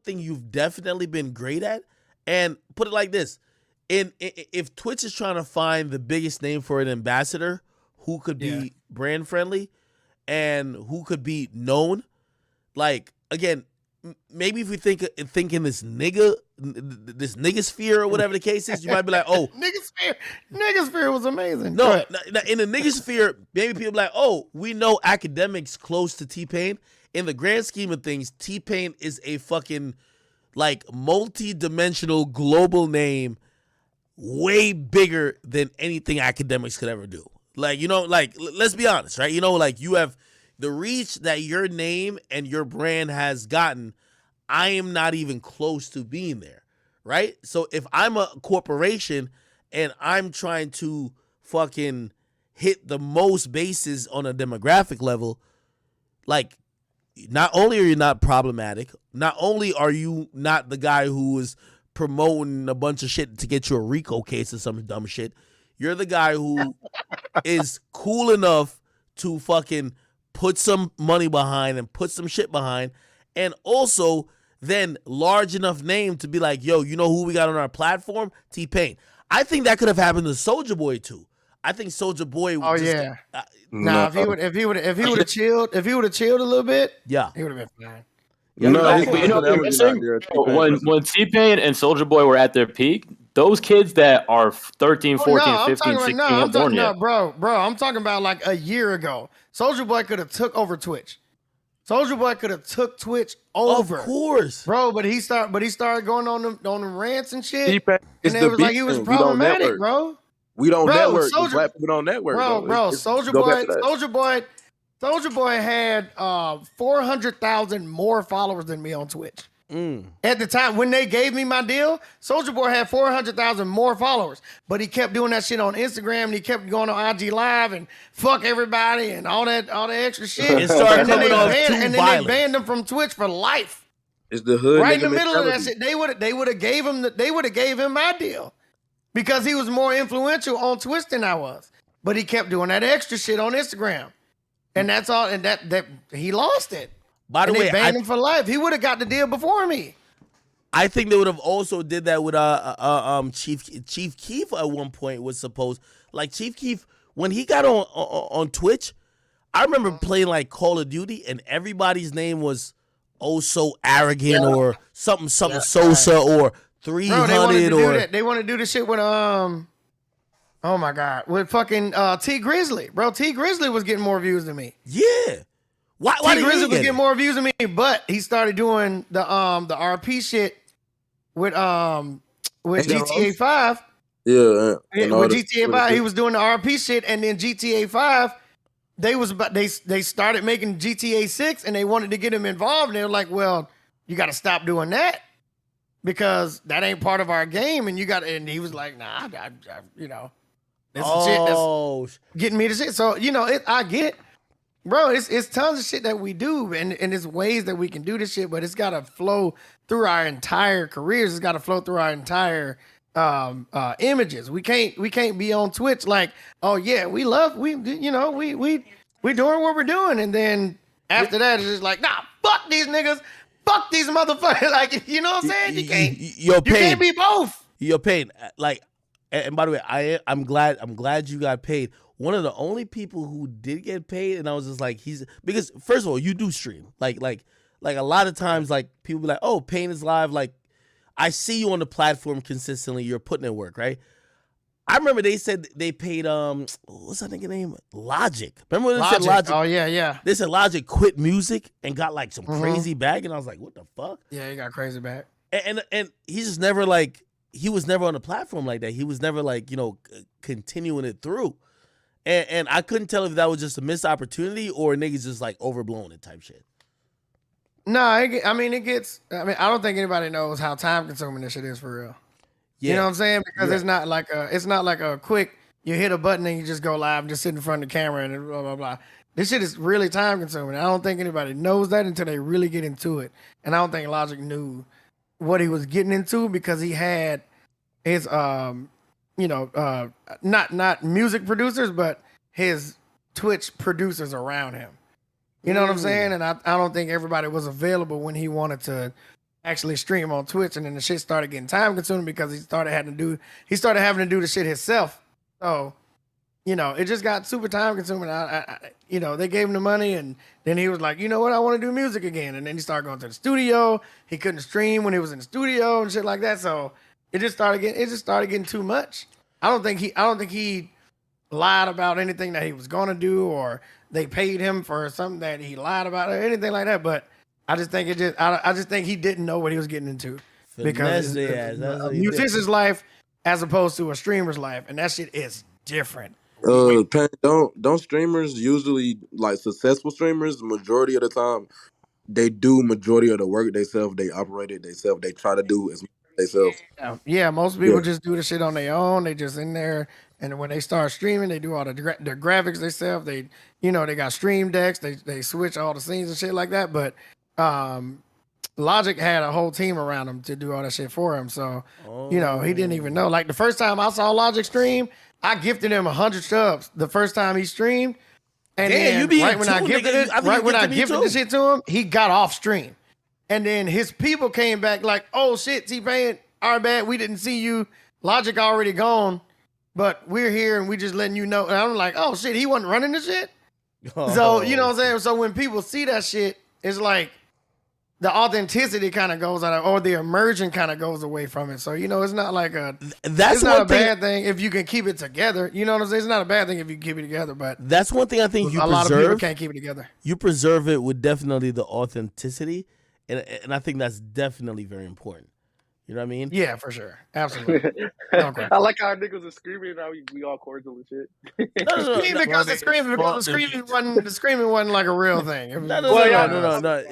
thing you've definitely been great at. And put it like this: if Twitch is trying to find the biggest name for an ambassador who could be brand friendly and who could be known, like again, maybe if we think in this nigga sphere or whatever the case is, you might be like, oh, nigga sphere was amazing. No, in the nigga sphere, maybe people be like, oh, we know Akademiks close to Tpain. In the grand scheme of things, Tpain is a fucking like multi-dimensional global name, way bigger than anything Akademiks could ever do. Like, you know, like let's be honest, right? You know, like you have the reach that your name and your brand has gotten. I am not even close to being there, right? So if I'm a corporation and I'm trying to fucking hit the most bases on a demographic level, like not only are you not problematic, not only are you not the guy who is promoting a bunch of shit to get you a RICO case or some dumb shit, you're the guy who is cool enough to fucking put some money behind and put some shit behind, and also then large enough name to be like, yo, you know who we got on our platform? Tpain. I think that could have happened to Soulja Boy too. I think Soulja Boy. Oh yeah. Nah, if he would have chilled, a little bit, yeah, he would have been fine. Yeah, no, when Tpain and Soulja Boy were at their peak, those kids that are 13, 14, 15, 16 weren't born yet. Bro, I'm talking about like a year ago. Soulja Boy could have took over Twitch. Soulja Boy could have took Twitch over. Of course, bro. But he started going on the rants and shit. And it was like he was problematic, bro. We don't network. Black people don't network, bro. Soulja Boy had 400,000 more followers than me on Twitch. At the time when they gave me my deal, Soulja Boy had 400,000 more followers, but he kept doing that shit on Instagram and he kept going on IG Live and fuck everybody and all that extra shit. It started coming off too and then violent. they banned him from Twitch for life. It's the hood right in the middle of that shit. They would have gave him my deal because he was more influential on Twitch than I was, but he kept doing that extra shit on Instagram, and that's all. And that he lost it. By the way, they banned him for life. He would have got the deal before me. I think they would have also did that with Chief Keef at one point was supposed, like Chief Keef when he got on Twitch. I remember playing like Call of Duty and everybody's name was oh so arrogant or something Sosa or 300 or they want to do this shit with oh my god, with fucking T Grizzly, bro. T Grizzly was getting more views than me. Yeah. Why T Grizzly was getting more views than me, but he started doing the RP shit with GTA 5. Yeah. With GTA 5, he was doing the RP shit, and then GTA 5, they started making GTA 6, and they wanted to get him involved, and they were like, well, you got to stop doing that because that ain't part of our game, and he was like, nah, you know, this is shit that's getting me to shit. So, you know, I get it. Bro, it's tons of shit that we do, and it's ways that we can do this shit, but it's got to flow through our entire careers. It's got to flow through our entire images. We can't be on Twitch like, oh yeah, we doing what we're doing, and then after that it's just like, nah, fuck these niggas, fuck these motherfuckers. Like, you know what I'm saying? You can't be both. Your Pain, like, and by the way, I'm glad you got paid. One of the only people who did get paid, and I was just like, because first of all, you do stream, like a lot of times, like people be like, oh, Pain is live. Like, I see you on the platform consistently. You're putting in work, right? I remember they said they paid what's that nigga name? Logic. Remember when they said Logic? Oh yeah. They said Logic quit music and got like some crazy bag, and I was like, what the fuck? Yeah, he got crazy bag. And he's just never like, he was never on a platform like that. He was never like, you know, continuing it through. And I couldn't tell if that was just a missed opportunity or niggas just like overblowing it type shit. No, I don't think anybody knows how time consuming this shit is for real. Yeah. You know what I'm saying? Because it's not like a quick, you hit a button and you just go live and just sit in front of the camera and blah, blah, blah. This shit is really time consuming. I don't think anybody knows that until they really get into it. And I don't think Logic knew what he was getting into because he had his not music producers, but his Twitch producers around him. You know what I'm saying? And I don't think everybody was available when he wanted to actually stream on Twitch, and then the shit started getting time consuming because he started having to do the shit himself. So, it just got super time consuming. They gave him the money, and then he was like, you know what, I want to do music again. And then he started going to the studio. He couldn't stream when he was in the studio and shit like that. So it just started getting too much. I don't think he lied about anything that he was going to do, or they paid him for something that he lied about, or anything like that. But I just think I just think he didn't know what he was getting into, because it's a musician's life as opposed to a streamer's life, and that shit is different. Don't streamers usually, like successful streamers, majority of the time they do majority of the work themselves. They operate it themselves. They try to do as much themselves. Yeah, most people just do the shit on their own. They just in there, and when they start streaming, they do all the graphics themselves. They they got stream decks. They switch all the scenes and shit like that. But Logic had a whole team around him to do all that shit for him. So he didn't even know. Like the first time I saw Logic stream, I gifted him 100 subs the first time he streamed. And then right when I gifted the shit to him, he got off stream. And then his people came back like, oh shit, Tpain, our bad, we didn't see you. Logic already gone, but we're here and we just letting you know. And I'm like, oh shit, he wasn't running the shit. So you know what I'm saying? So when people see that shit, it's like the authenticity kind of goes out, or the immersion kind of goes away from it. So it's not like it's not a bad thing if you can keep it together. You know what I'm saying? It's not a bad thing if you can keep it together, but that's one thing I think a lot of people can't keep it together. You preserve it with definitely the authenticity, and I think that's definitely very important. You know what I mean? Yeah, for sure. Absolutely. I like how niggas are screaming now we all cordial and shit. No, because the screaming wasn't like a real thing. No.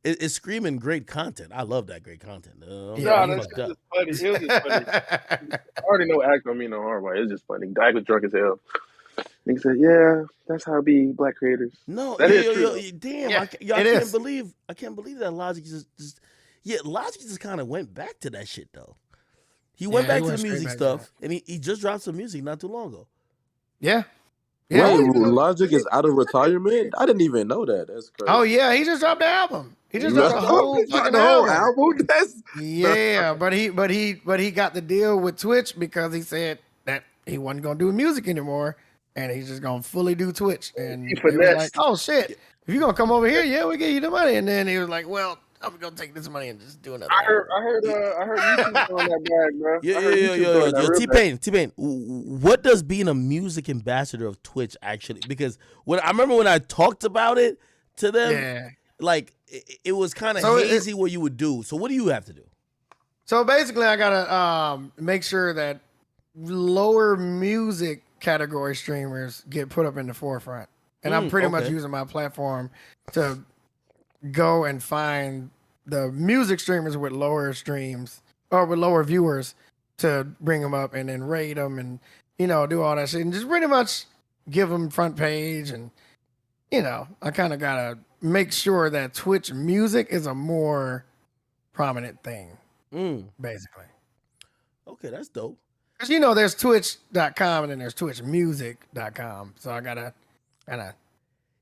It's screaming great content. I love that great content. That's just funny. It was just funny. I already know Act don't mean no harm, right? It's just funny. Act was drunk as hell. He said, "Yeah, that's how it be, black creators." No, that is true. Damn, yeah, I can't believe that Logic just Logic just kind of went back to that shit though. He went back to the music stuff, and he just dropped some music not too long ago. Yeah. Wait, Logic is out of retirement? I didn't even know that. That's crazy. Oh yeah, he just dropped the album. He just dropped the whole fucking album. But he got the deal with Twitch because he said that he wasn't gonna do music anymore, and he's just gonna fully do Twitch. And he was like, "Oh shit, if you're gonna come over here, yeah, we give you the money." And then he was like, "Well, I'm gonna take this money and just do another." I heard YouTube throwing that bag, bro. Tpain. What does being a music ambassador of Twitch actually? Because I remember when I talked about it to them, like it was kind of hazy what you would do. So what do you have to do? So basically, I gotta make sure that lower music category streamers get put up in the forefront, and I'm pretty much using my platform to go and find the music streamers with lower streams or with lower viewers to bring them up and then rate them and do all that shit and just pretty much give them front page. And I kind of gotta make sure that Twitch music is a more prominent thing, basically. Okay, that's dope. Because there's twitch.com and then there's twitchmusic.com, so I gotta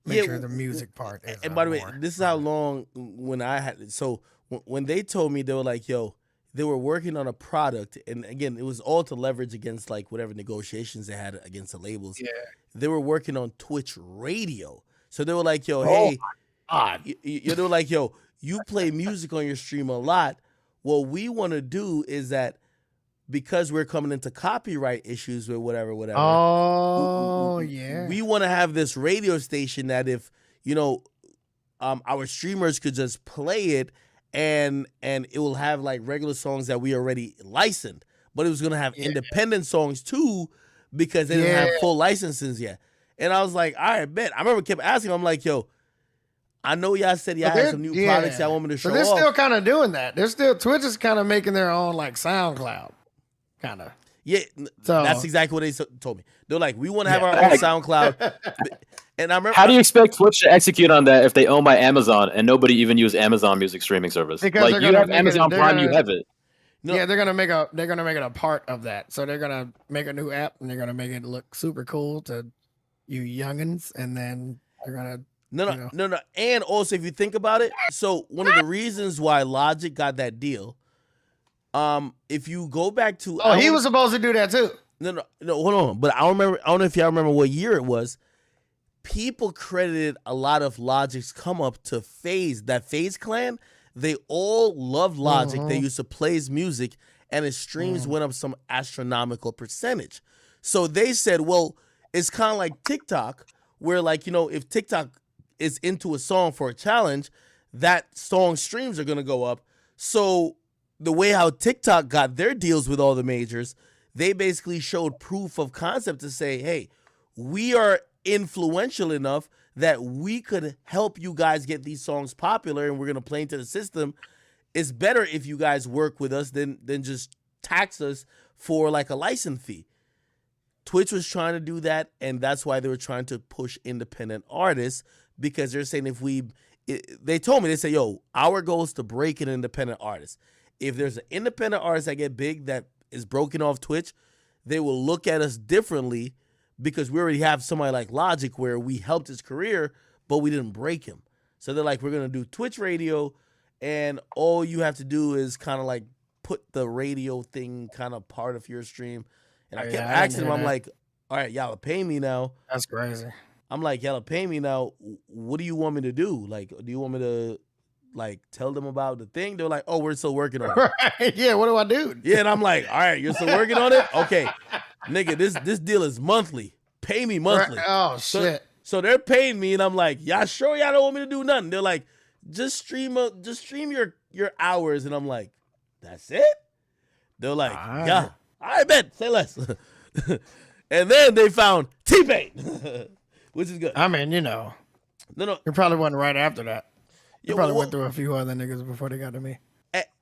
make sure the music part is. And by the way, this is how long when I had. So when they told me, they were like, "Yo," they were working on a product, and again, it was all to leverage against like whatever negotiations they had against the labels. Yeah, they were working on Twitch radio, so they were like, "Yo, hey, they were like, yo, you play music on your stream a lot. What we want to do is that." Because we're coming into copyright issues with whatever. Oh, yeah. We want to have this radio station that if, our streamers could just play it and it will have like regular songs that we already licensed, but it was going to have independent songs too because they didn't have full licenses yet. And I was like, all right, bet. I remember kept asking, I'm like, yo, I know y'all said y'all had some new products y'all want me to show off. They're still kind of doing that. Twitch is kind of making their own like SoundCloud. Kind of. Yeah, so that's exactly what they told me. They're like, we want to have our own SoundCloud. And I remember. How do you expect Twitch to execute on that if they own by Amazon and nobody even uses Amazon Music streaming service? Because like you have Amazon Prime, you have it. No. Yeah, they're gonna make it a part of that. So they're gonna make a new app and they're gonna make it look super cool to you youngins, and then they're gonna No. And also, if you think about it, so one of the reasons why Logic got that deal, if you go back to, he was supposed to do that too. No, hold on. But I don't know if y'all remember what year it was. People credited a lot of Logic's come up to FaZe. That FaZe clan, they all loved Logic. They used to play his music, and his streams went up some astronomical percentage. So they said, well, it's kind of like TikTok, where like, if TikTok is into a song for a challenge, that song streams are going to go up. So the way how TikTok got their deals with all the majors, they basically showed proof of concept to say, hey, we are influential enough that we could help you guys get these songs popular, and we're going to play into the system. It's better if you guys work with us than just tax us for like a license fee. Twitch was trying to do that, and that's why they were trying to push independent artists, because they're saying they told me, they say, yo, our goal is to break an independent artist. If there's an independent artist that get big that is broken off Twitch, they will look at us differently, because we already have somebody like Logic where we helped his career, but we didn't break him. So they're like, we're going to do Twitch radio, and all you have to do is kind of like put the radio thing kind of part of your stream. And I kept asking him, I'm like, all right, y'all are paying me now. That's crazy. I'm like, y'all are paying me now. What do you want me to do? Like, do you want me to like tell them about the thing? They're like, oh, we're still working on it. Right. Yeah, what do I do? Yeah, and I'm like, all right, you're still working on it? Okay. Nigga, this deal is monthly. Pay me monthly. Right. Oh, shit. So they're paying me, and I'm like, y'all sure y'all don't want me to do nothing? They're like, just stream your hours. And I'm like, that's it? They're like, yeah, I bet, say less. And then they found Tpain, which is good. I mean, No. It probably wasn't right after that. You probably went through a few other niggas before they got to me.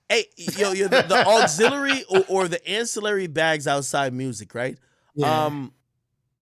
Hey, the auxiliary or the ancillary bags outside music, right? Yeah.